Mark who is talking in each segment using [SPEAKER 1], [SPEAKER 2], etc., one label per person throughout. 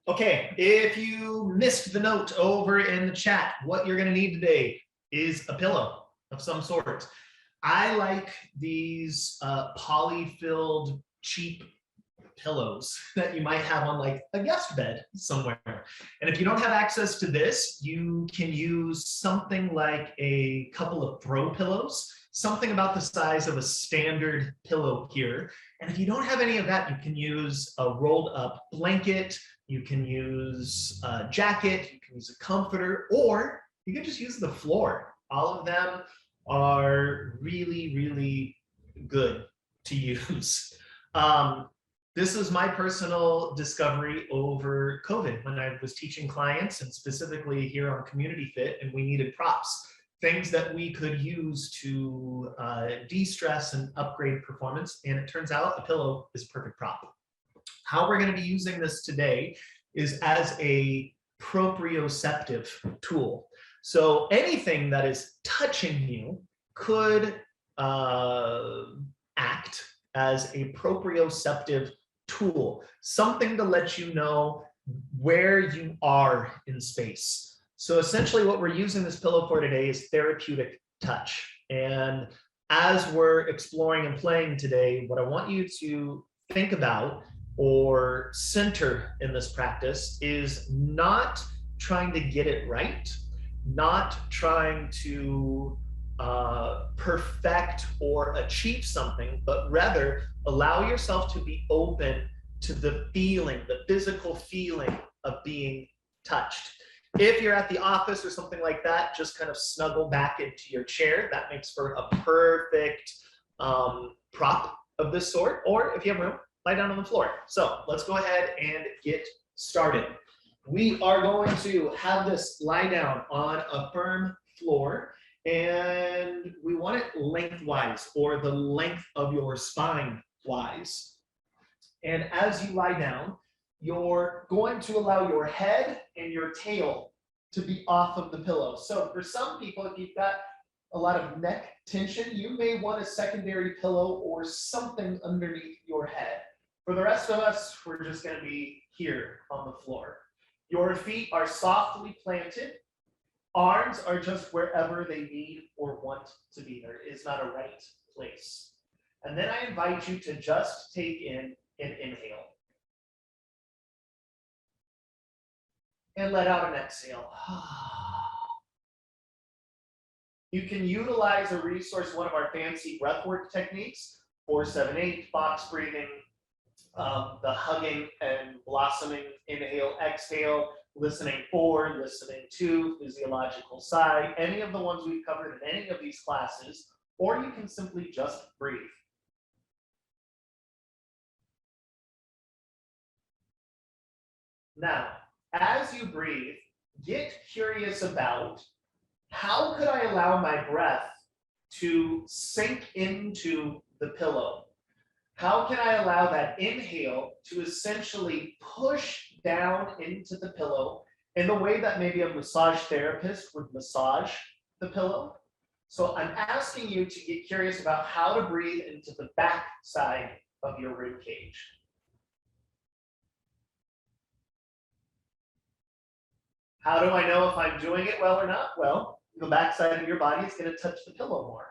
[SPEAKER 1] Okay, if you missed the note over in the chat, what you're going to need today is a pillow of some sort. I like these poly-filled cheap pillows that you might have on like a guest bed somewhere. And if you don't have access to this, you can use something like a couple of throw pillows, something about the size of a standard pillow here. And if you don't have any of that, you can use a rolled up blanket, you can use a jacket, you can use a comforter, or you can just use the floor. All of them are really, really good to use. This is my personal discovery over COVID when I was teaching clients, and specifically here on CommunityFIT, and we needed props, things that we could use to de-stress and upgrade performance. And it turns out a pillow is a perfect prop. How we're going to be using this today is as a proprioceptive tool. So anything that is touching you could act as a proprioceptive tool, something to let you know where you are in space. So essentially what we're using this pillow for today is therapeutic touch. And as we're exploring and playing today, what I want you to think about or center in this practice is not trying to get it right, not trying to perfect or achieve something, but rather allow yourself to be open to the feeling, the physical feeling of being touched. If you're at the office or something like that, just kind of snuggle back into your chair. That makes for a perfect prop of this sort. Or if you have room, lie down on the floor. So let's go ahead and get started. We are going to have this lie down on a firm floor, and we want it lengthwise, or the length of your spine wise. And as you lie down, you're going to allow your head and your tail to be off of the pillow. So for some people, if you've got a lot of neck tension, you may want a secondary pillow or something underneath your head. For the rest of us, we're just going to be here on the floor. Your feet are softly planted. Arms are just wherever they need or want to be. There is not a right place. And then I invite you to just take in an inhale. And let out an exhale. You can utilize a resource, one of our fancy breathwork techniques, 4-7-8, box breathing, the hugging and blossoming, inhale, exhale, listening for, listening to, physiological sigh, any of the ones we've covered in any of these classes, or you can simply just breathe. Now, as you breathe, get curious about how could I allow my breath to sink into the pillow? How can I allow that inhale to essentially push down into the pillow in the way that maybe a massage therapist would massage the pillow? So I'm asking you to get curious about how to breathe into the back side of your rib cage. How do I know if I'm doing it well or not? Well, the back side of your body is going to touch the pillow more.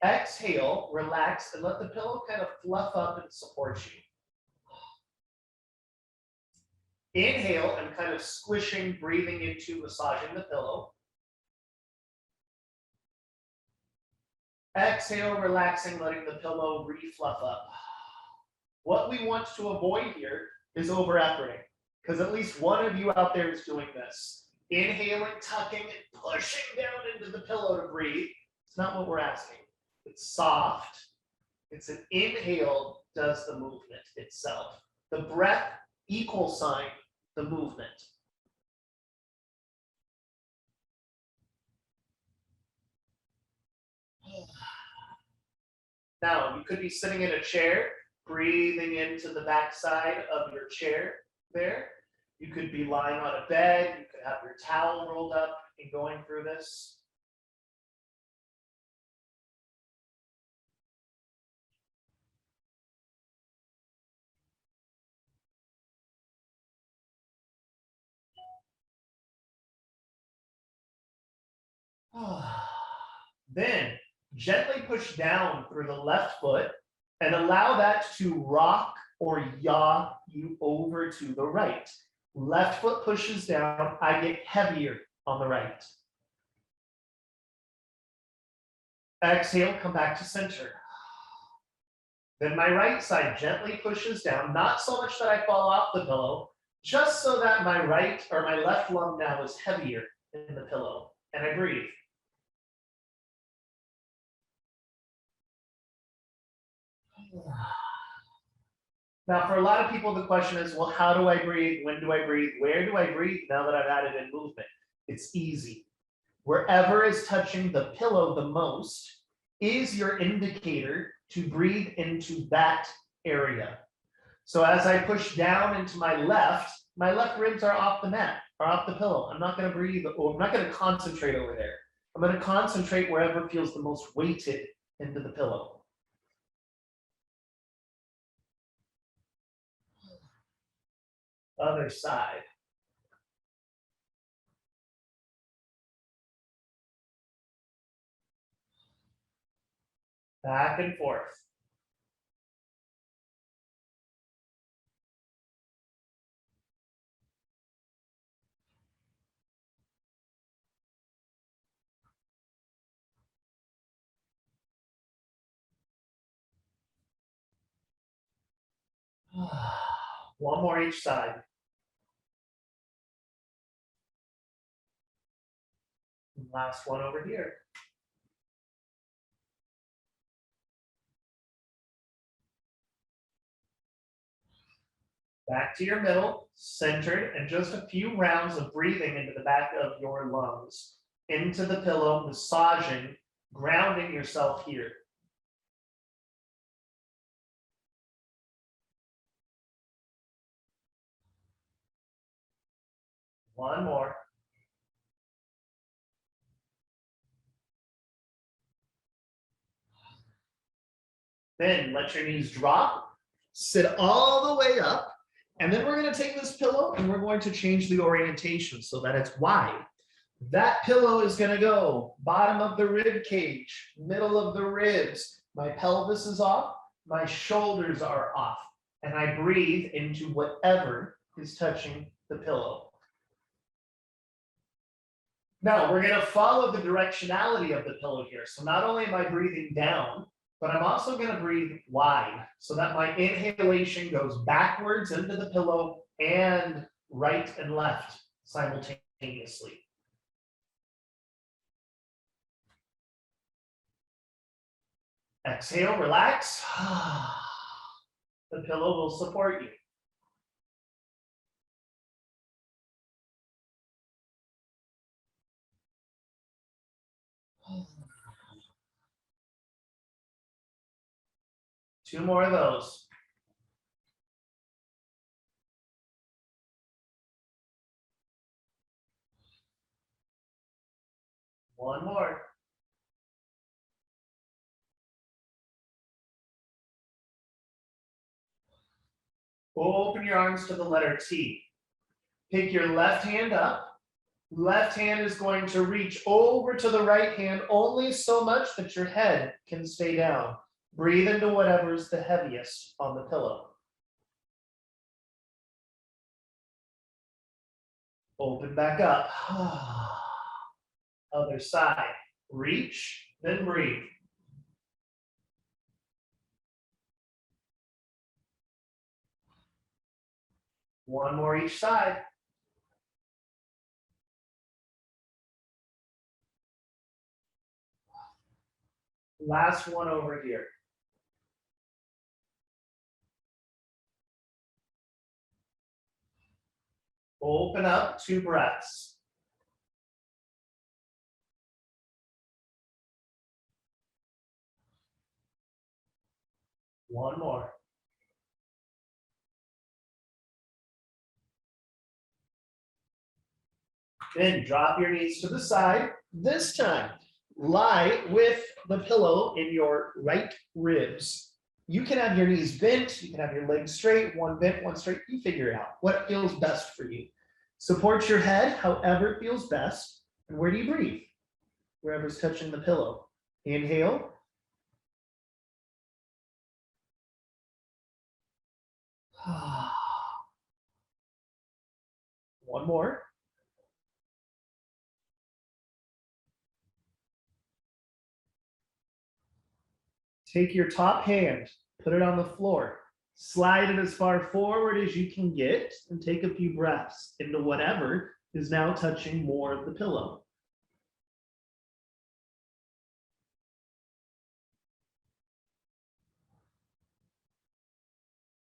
[SPEAKER 1] Exhale, relax, and let the pillow kind of fluff up and support you. Inhale, and kind of squishing, breathing into, massaging the pillow. Exhale, relaxing, letting the pillow re-fluff up. What we want to avoid here is over-efforting, because at least one of you out there is doing this. Inhaling, tucking, and pushing down into the pillow to breathe. It's not what we're asking. It's soft. It's an inhale does the movement itself. The breath equal sign the movement. Now, you could be sitting in a chair, breathing into the back side of your chair there. You could be lying on a bed. You could have your towel rolled up and going through this. Then gently push down through the left foot and allow that to rock or yaw you over to the right. Left foot pushes down, I get heavier on the right. Exhale, come back to center. Then my right side gently pushes down, not so much that I fall off the pillow, just so that my right or my left lung now is heavier in the pillow, and I breathe. Now, for a lot of people, the question is, well, how do I breathe? When do I breathe? Where do I breathe now that I've added in movement? It's easy. Wherever is touching the pillow the most is your indicator to breathe into that area. So as I push down into my left ribs are off the mat, are off the pillow. I'm not going to breathe, or I'm not going to concentrate over there. I'm going to concentrate wherever feels the most weighted into the pillow. Other side. Back and forth. One more each side. Last one over here. Back to your middle, centered, and just a few rounds of breathing into the back of your lungs, into the pillow, massaging, grounding yourself here. One more. Then let your knees drop, sit all the way up, and then we're going to take this pillow and we're going to change the orientation so that it's wide. That pillow is going to go bottom of the rib cage, middle of the ribs. My pelvis is off, my shoulders are off, and I breathe into whatever is touching the pillow. Now we're going to follow the directionality of the pillow here. So not only am I breathing down, but I'm also going to breathe wide so that my inhalation goes backwards into the pillow and right and left simultaneously. Exhale, relax. The pillow will support you. Two more of those. One more. Open your arms to the letter T. Pick your left hand up. Left hand is going to reach over to the right hand only so much that your head can stay down. Breathe into whatever's the heaviest on the pillow. Open back up. Other side. Reach, then breathe. One more each side. Last one over here. Open up, 2 breaths. One more. Then drop your knees to the side. This time, lie with the pillow in your right ribs. You can have your knees bent, you can have your legs straight, one bent, one straight. You figure it out what feels best for you. Support your head however it feels best. And where do you breathe? wherever's touching the pillow. Inhale. One more. Take your top hand, put it on the floor, slide it as far forward as you can get, and take a few breaths into whatever is now touching more of the pillow.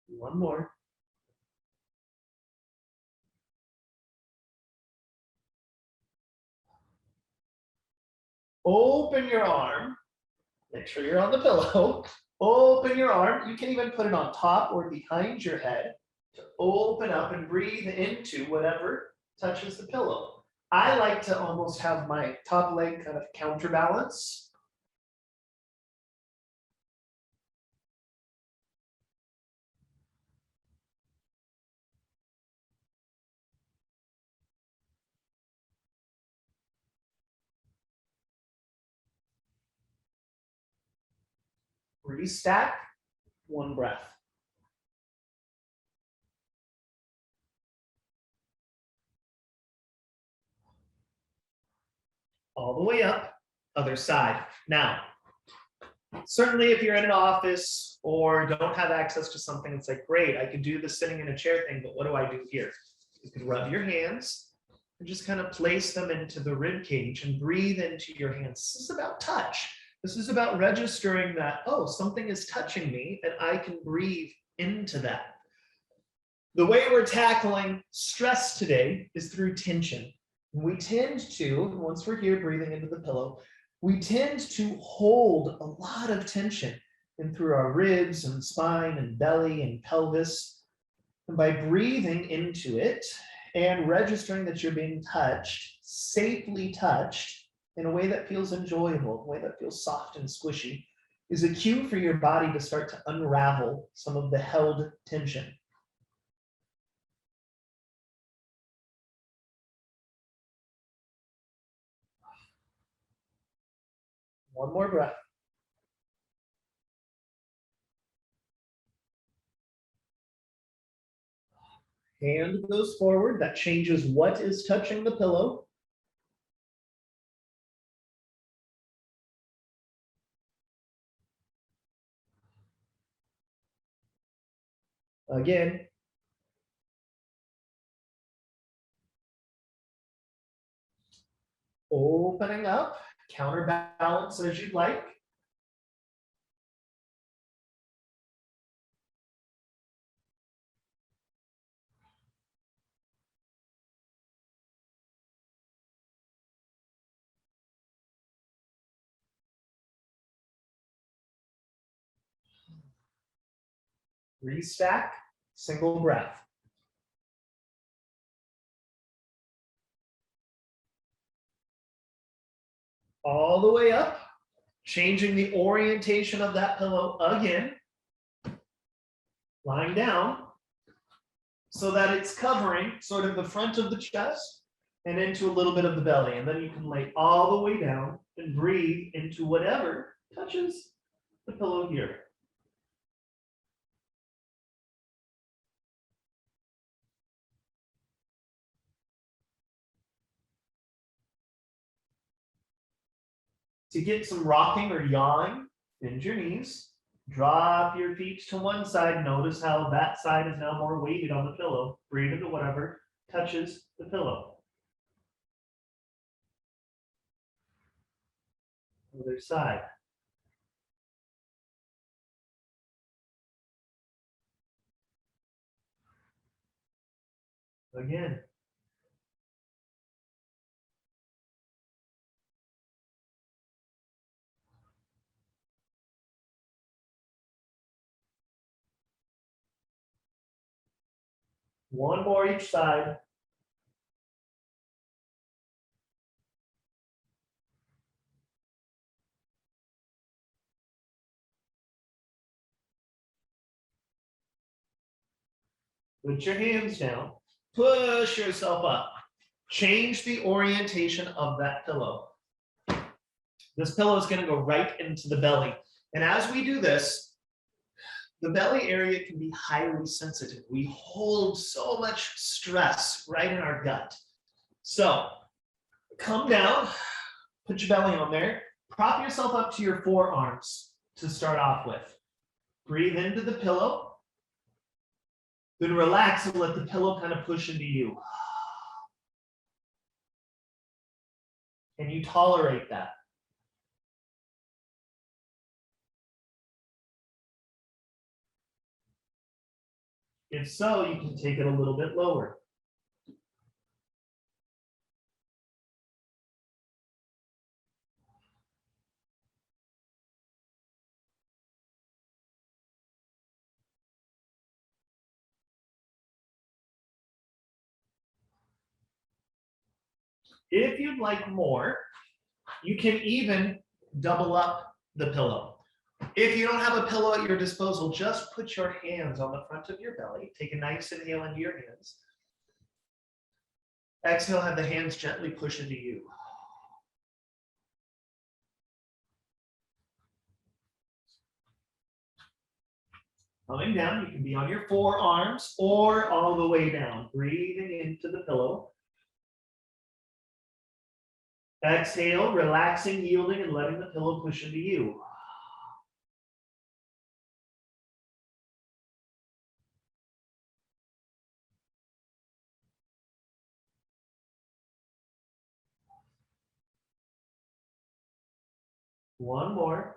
[SPEAKER 1] One more. Open your arm. Make sure you're on the pillow. Open your arm. You can even put it on top or behind your head to open up and breathe into whatever touches the pillow. I like to almost have my top leg kind of counterbalance. Restack, one breath. All the way up, other side. Now, certainly if you're in an office or don't have access to something, it's like, great, I could do the sitting in a chair thing, but what do I do here? You could rub your hands and just kind of place them into the rib cage and breathe into your hands. This is about touch. This is about registering that, oh, something is touching me and I can breathe into that. The way we're tackling stress today is through tension. We tend to, once we're here breathing into the pillow, we tend to hold a lot of tension in through our ribs and spine and belly and pelvis. And by breathing into it and registering that you're being touched, safely touched, in a way that feels enjoyable, a way that feels soft and squishy, is a cue for your body to start to unravel some of the held tension. One more breath. Hand goes forward. That changes what is touching the pillow. Again. Opening up, counterbalance as you'd like. Restack, single breath. All the way up, changing the orientation of that pillow again. Lying down so that it's covering sort of the front of the chest and into a little bit of the belly. And then you can lay all the way down and breathe into whatever touches the pillow here. To get some rocking or yawing, bend your knees, drop your feet to one side. Notice how that side is now more weighted on the pillow. Breathe into whatever touches the pillow. Other side. Again. One more each side. Put your hands down. Push yourself up. Change the orientation of that pillow. This pillow is going to go right into the belly. And as we do this, the belly area can be highly sensitive. We hold so much stress right in our gut. So come down, put your belly on there, prop yourself up to your forearms to start off with. Breathe into the pillow, then relax and let the pillow kind of push into you. Can you tolerate that? If so, you can take it a little bit lower. If you'd like more, you can even double up the pillow. If you don't have a pillow at your disposal, just put your hands on the front of your belly. Take a nice inhale into your hands. Exhale, have the hands gently push into you. Coming down, you can be on your forearms or all the way down, breathing into the pillow. Exhale, relaxing, yielding, and letting the pillow push into you. One more.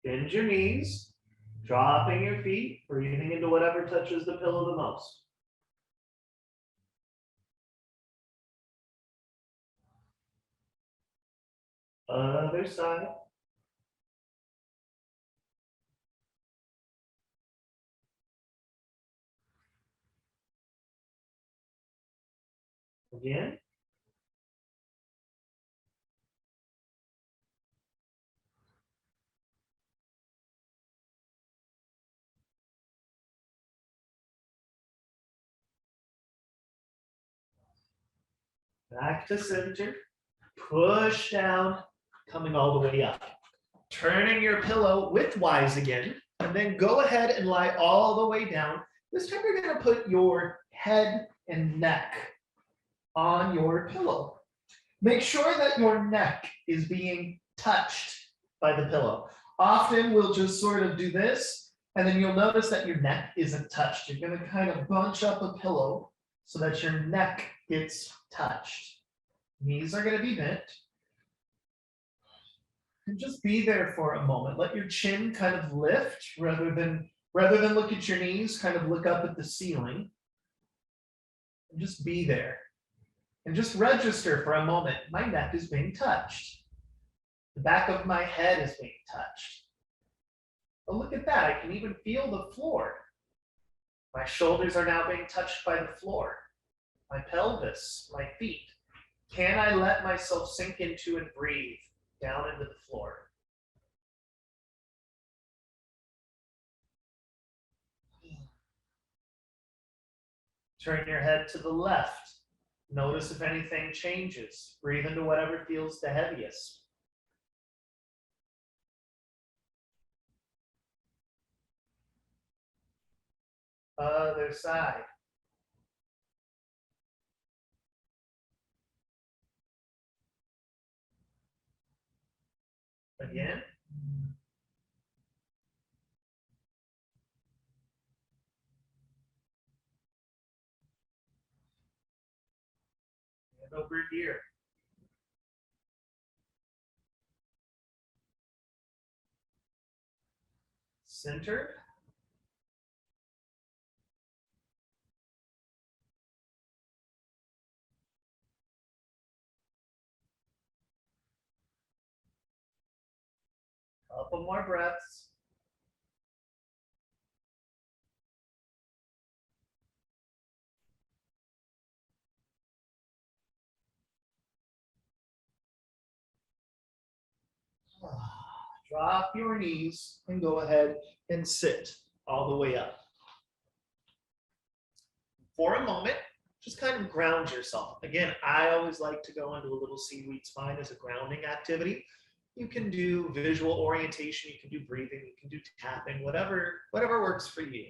[SPEAKER 1] Bend your knees, dropping your feet, breathing into whatever touches the pillow the most. Other side. Again. Back to center. Push down, coming all the way up. Turning your pillow widthwise again, and then go ahead and lie all the way down. This time you're going to put your head and neck on your pillow. Make sure that your neck is being touched by the pillow. Often we'll just sort of do this, and then you'll notice that your neck isn't touched. You're going to kind of bunch up a pillow so that your neck gets touched. Knees are going to be bent. And just be there for a moment. Let your chin kind of lift rather than look at your knees, kind of look up at the ceiling. And just be there. And just register for a moment. My neck is being touched. The back of my head is being touched. Oh, look at that. I can even feel the floor. My shoulders are now being touched by the floor. My pelvis, my feet. Can I let myself sink into and breathe down into the floor? Turn your head to the left. Notice if anything changes. Breathe into whatever feels the heaviest. Other side. Again. And over here. Center. Couple more breaths. Drop your knees and go ahead and sit all the way up. for a moment, just kind of ground yourself. Again, I always like to go into a little seaweed spine as a grounding activity. You can do visual orientation, you can do breathing, you can do tapping, whatever works for you.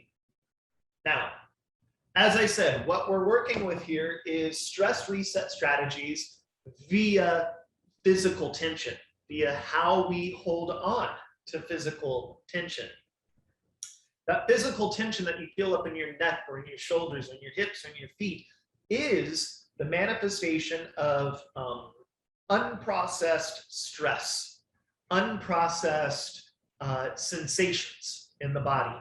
[SPEAKER 1] Now, as I said, what we're working with here is stress reset strategies via physical tension, via how we hold on to physical tension. That physical tension that you feel up in your neck or in your shoulders and your hips and your feet is the manifestation of unprocessed stress, unprocessed sensations in the body.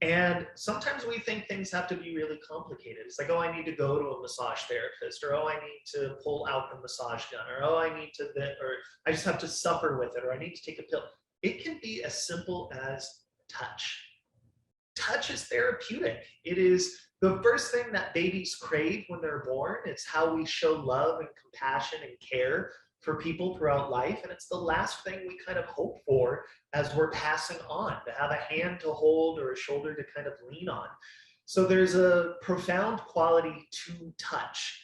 [SPEAKER 1] And sometimes we think things have to be really complicated. It's like, oh, I need to go to a massage therapist, or oh, I need to pull out the massage gun, or oh, I need to, or I just have to suffer with it, or I need to take a pill. It can be as simple as touch. Touch is therapeutic. It is the first thing that babies crave when they're born. It's how we show love and compassion and care for people throughout life. And it's the last thing we kind of hope for as we're passing on, to have a hand to hold or a shoulder to kind of lean on. So there's a profound quality to touch.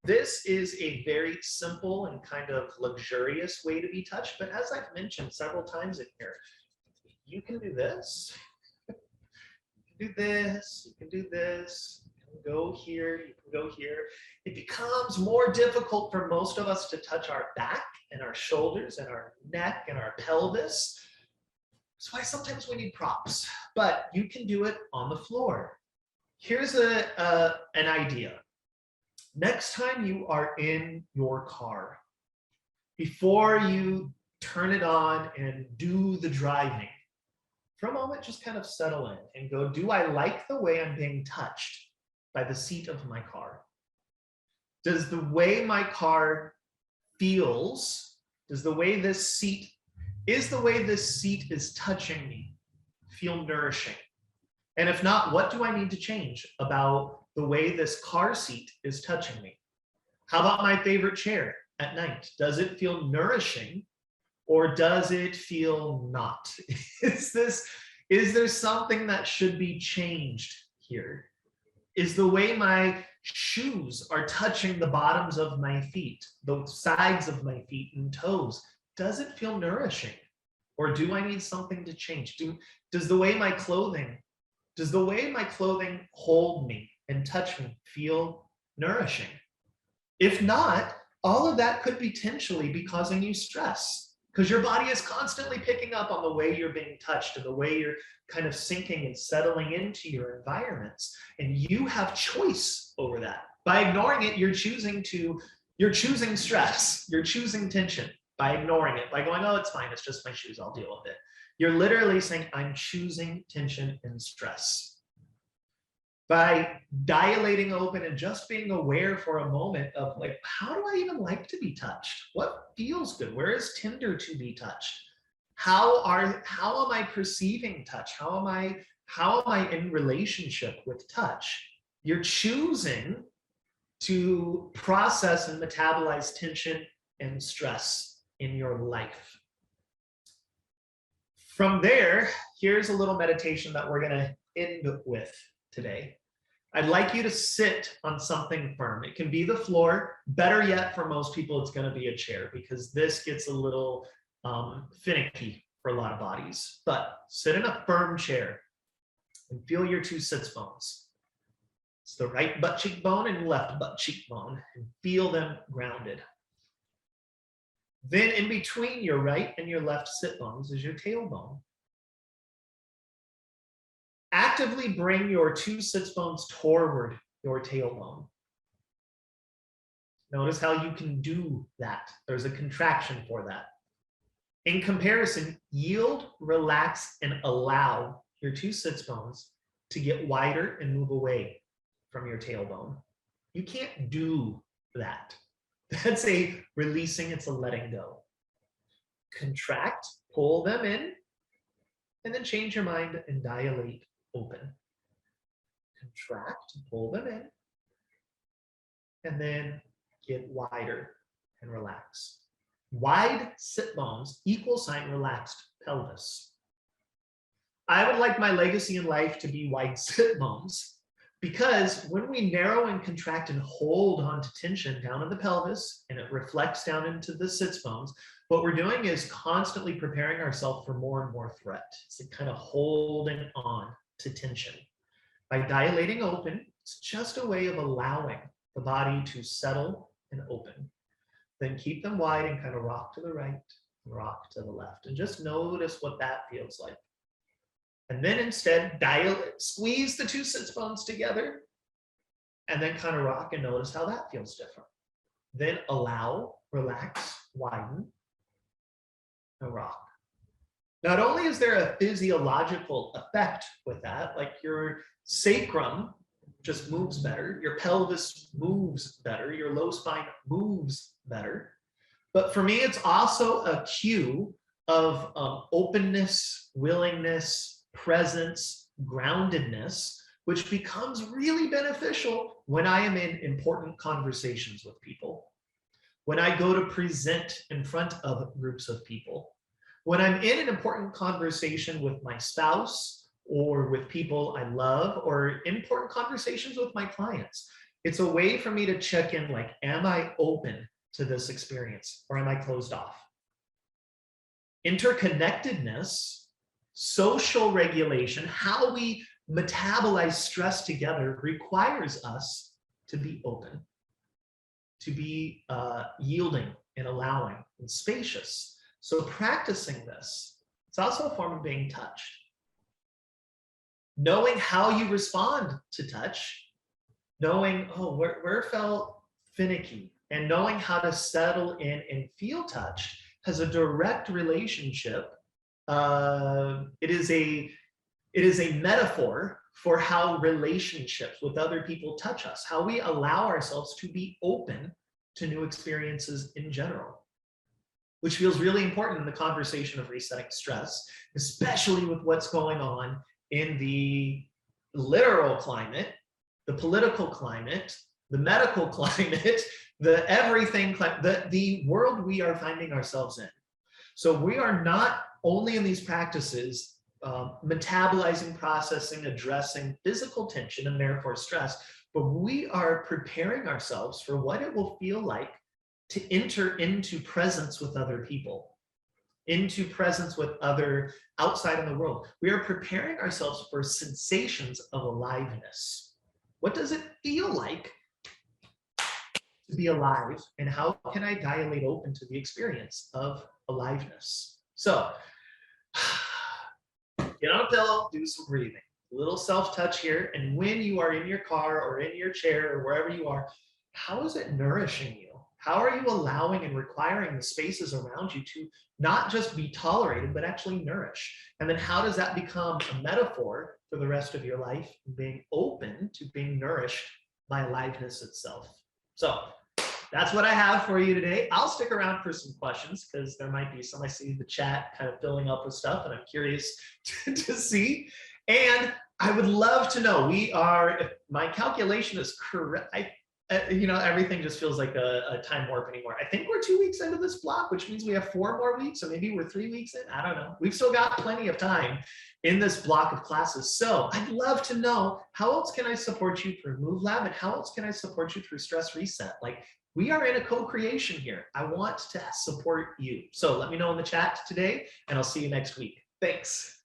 [SPEAKER 1] This is a very simple and kind of luxurious way to be touched. But as I've mentioned several times in here, you can do this. Do this, you can do this, you can go here, you can go here. It becomes more difficult for most of us to touch our back and our shoulders and our neck and our pelvis. That's why sometimes we need props, but you can do it on the floor. Here's an idea. Next time you are in your car, before you turn it on and do the driving, for a moment, just kind of settle in and go, do I like the way I'm being touched by the seat of my car? Does the way my car feels, does the way this seat is touching me feel nourishing? And if not, what do I need to change about the way this car seat is touching me? How about my favorite chair at night? Does it feel nourishing? Or does it feel not? Is there something that should be changed here? Is the way my shoes are touching the bottoms of my feet, the sides of my feet and toes, does it feel nourishing? Or do I need something to change? Does the way my clothing hold me and touch me feel nourishing? If not, all of that could potentially be causing you stress, because your body is constantly picking up on the way you're being touched and the way you're kind of sinking and settling into your environments. And you have choice over that. By ignoring it, you're choosing stress, you're choosing tension by ignoring it, by going, oh, it's fine, it's just my shoes, I'll deal with it. You're literally saying, I'm choosing tension and stress. By dilating open and just being aware for a moment of like, how do I even like to be touched? What feels good? Where is tender to be touched? How am I perceiving touch? How am I in relationship with touch? You're choosing to process and metabolize tension and stress in your life. From there, here's a little meditation that we're gonna end with today. I'd like you to sit on something firm. It can be the floor. Better yet, for most people, it's going to be a chair, because this gets a little finicky for a lot of bodies. But sit in a firm chair and feel your two sits bones. It's the right butt cheek bone and left butt cheek bone, and feel them grounded. Then in between your right and your left sit bones is your tailbone. Actively bring your two sits bones toward your tailbone. Notice how you can do that. There's a contraction for that. In comparison, yield, relax, and allow your two sits bones to get wider and move away from your tailbone. You can't do that. That's a releasing, it's a letting go. Contract, pull them in, and then change your mind and dilate open. Contract, pull them in, and then get wider and relax. Wide sit bones equal sign relaxed pelvis. I would like my legacy in life to be wide sit bones, Because when we narrow and contract and hold onto tension down in the pelvis and it reflects down into the sits bones, what we're doing is constantly preparing ourselves for more and more threat. It's like kind of holding on to tension. By dilating open, it's just a way of allowing the body to settle and open. Then keep them wide and kind of rock to the right, rock to the left, and just notice what that feels like. And then instead, squeeze the two sits bones together and then kind of rock and notice how that feels different. Then allow, relax, widen, and rock. Not only is there a physiological effect with that, like your sacrum just moves better, your pelvis moves better, your low spine moves better, but for me, it's also a cue of openness, willingness, presence, groundedness, which becomes really beneficial when I am in important conversations with people, when I go to present in front of groups of people, when I'm in an important conversation with my spouse or with people I love, or important conversations with my clients. It's a way for me to check in, like, am I open to this experience or am I closed off? Interconnectedness, social regulation, how we metabolize stress together requires us to be open, to be yielding and allowing and spacious. So practicing this, it's also a form of being touched. Knowing how you respond to touch, knowing, oh, where felt finicky, and knowing how to settle in and feel touched has a direct relationship. It is a metaphor for how relationships with other people touch us, how we allow ourselves to be open to new experiences in general, which feels really important in the conversation of resetting stress, especially with what's going on in the literal climate, the political climate, the medical climate, the everything, the world we are finding ourselves in. So we are not only in these practices metabolizing, processing, addressing physical tension and therefore stress, but we are preparing ourselves for what it will feel like to enter into presence with other people, into presence with other outside in the world. We are preparing ourselves for sensations of aliveness. What does it feel like to be alive, and how can I dilate open to the experience of aliveness? So get on a pillow, do some breathing, a little self-touch here. And when you are in your car or in your chair or wherever you are, how is it nourishing you? How are you allowing and requiring the spaces around you to not just be tolerated, but actually nourish? And then how does that become a metaphor for the rest of your life, being open to being nourished by aliveness itself? So that's what I have for you today. I'll stick around for some questions because there might be some. I see the chat kind of filling up with stuff and I'm curious to see. And I would love to know, if my calculation is correct, everything just feels like a time warp anymore. I think we're 2 weeks into this block, which means we have 4 more weeks, so maybe we're 3 weeks in. I don't know. We've still got plenty of time in this block of classes. So I'd love to know, how else can I support you through Move Lab, and how else can I support you through Stress Reset? Like, we are in a co-creation here. I want to support you. So let me know in the chat today, and I'll see you next week. Thanks.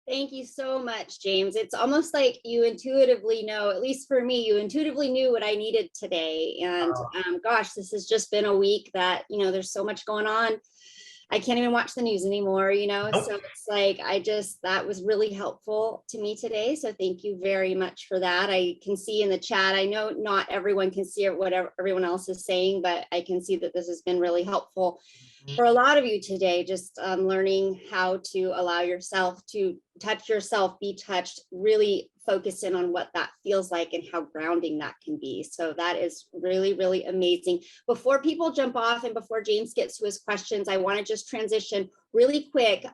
[SPEAKER 2] Thank you so much, James. It's almost like you intuitively know, at least for me, you intuitively knew what I needed today. And gosh, this has just been a week that, there's so much going on. I can't even watch the news anymore,
[SPEAKER 1] Nope.
[SPEAKER 2] So it's like, that was really helpful to me today. So thank you very much for that. I can see in the chat, I know not everyone can see what everyone else is saying, but I can see that this has been really helpful for a lot of you today, just learning how to allow yourself to touch yourself, be touched, really focus in on what that feels like and how grounding that can be. So that is really, really amazing. Before people jump off and before James gets to his questions, I want to just transition really quick.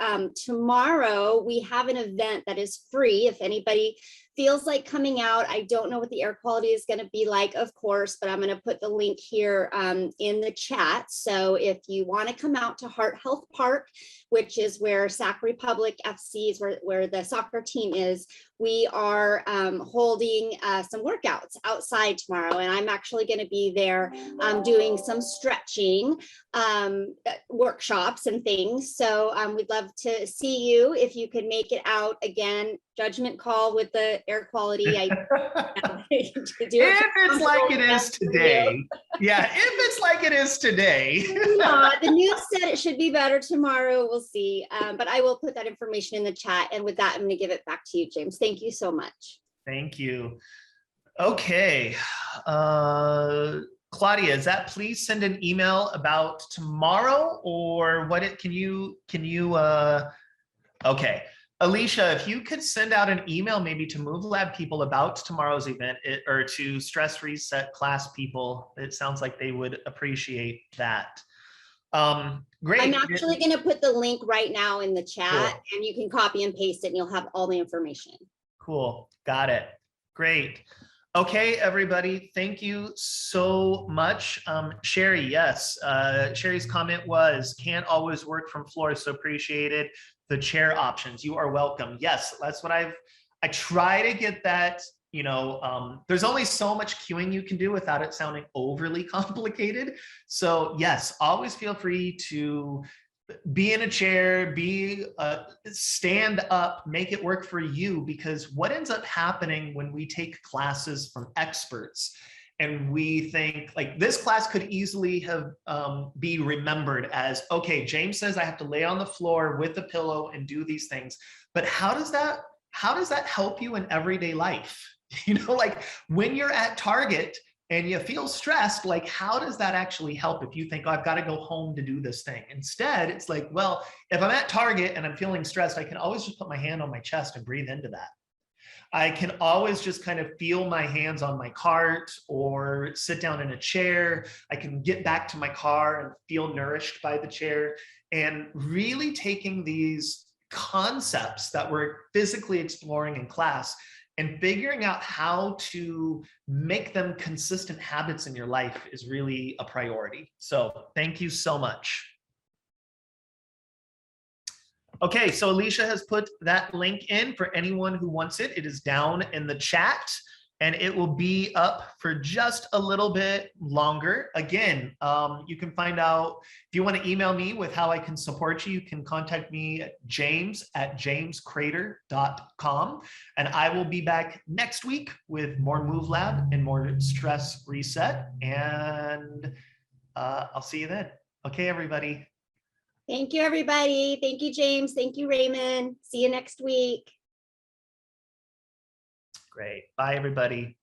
[SPEAKER 2] Tomorrow, we have an event that is free. If anybody feels like coming out. I don't know what the air quality is going to be like, of course, but I'm going to put the link here in the chat. So if you want to come out to Heart Health Park, which is where Sac Republic FC is, where the soccer team is, we are holding some workouts outside tomorrow. And I'm actually going to be there doing some stretching workshops and things. So we'd love to see you if you could make it out. Again, judgment call with the air quality.
[SPEAKER 1] If it's like it is today. Yeah, if it's like it is today.
[SPEAKER 2] The news said it should be better tomorrow. We'll see. But I will put that information in the chat. And with that, I'm going to give it back to you, James. Thank you so much.
[SPEAKER 1] Thank you. Okay. Claudia, is that please send an email about tomorrow, or what it can you okay. Alicia, if you could send out an email maybe to Move Lab people about tomorrow's event, or to Stress Reset class people, it sounds like they would appreciate that. Great.
[SPEAKER 2] I'm actually going to put the link right now in the chat,
[SPEAKER 1] cool.
[SPEAKER 2] And you can copy and paste it and you'll have all the information.
[SPEAKER 1] Cool. Got it. Great. Okay, everybody, thank you so much. Sherry, yes, Sherry's comment was, can't always work from floor, so appreciated the chair options. You are welcome. Yes, that's what I try to get that, you know, there's only so much queuing you can do without it sounding overly complicated. So yes, always feel free to be in a chair, stand up, make it work for you, because what ends up happening when we take classes from experts and we think like this class could easily have be remembered as, okay, James says I have to lay on the floor with a pillow and do these things, but how does that help you in everyday life? You know, like when you're at Target and you feel stressed, like how does that actually help if you think, oh, I've got to go home to do this thing? Instead, it's like, well, if I'm at Target and I'm feeling stressed, I can always just put my hand on my chest and breathe into that. I can always just kind of feel my hands on my cart or sit down in a chair. I can get back to my car and feel nourished by the chair. And really taking these concepts that we're physically exploring in class and figuring out how to make them consistent habits in your life is really a priority. So thank you so much. Okay, so Alicia has put that link in for anyone who wants it. It is down in the chat and it will be up for just a little bit longer. Again, you can find out, if you want to email me with how I can support you, you can contact me at james@jamescrater.com. And I will be back next week with more Move Lab and more Stress Reset. And I'll see you then. Okay, everybody.
[SPEAKER 2] Thank you, everybody. Thank you, James. Thank you, Raymond. See you next week.
[SPEAKER 1] Great. Bye, everybody.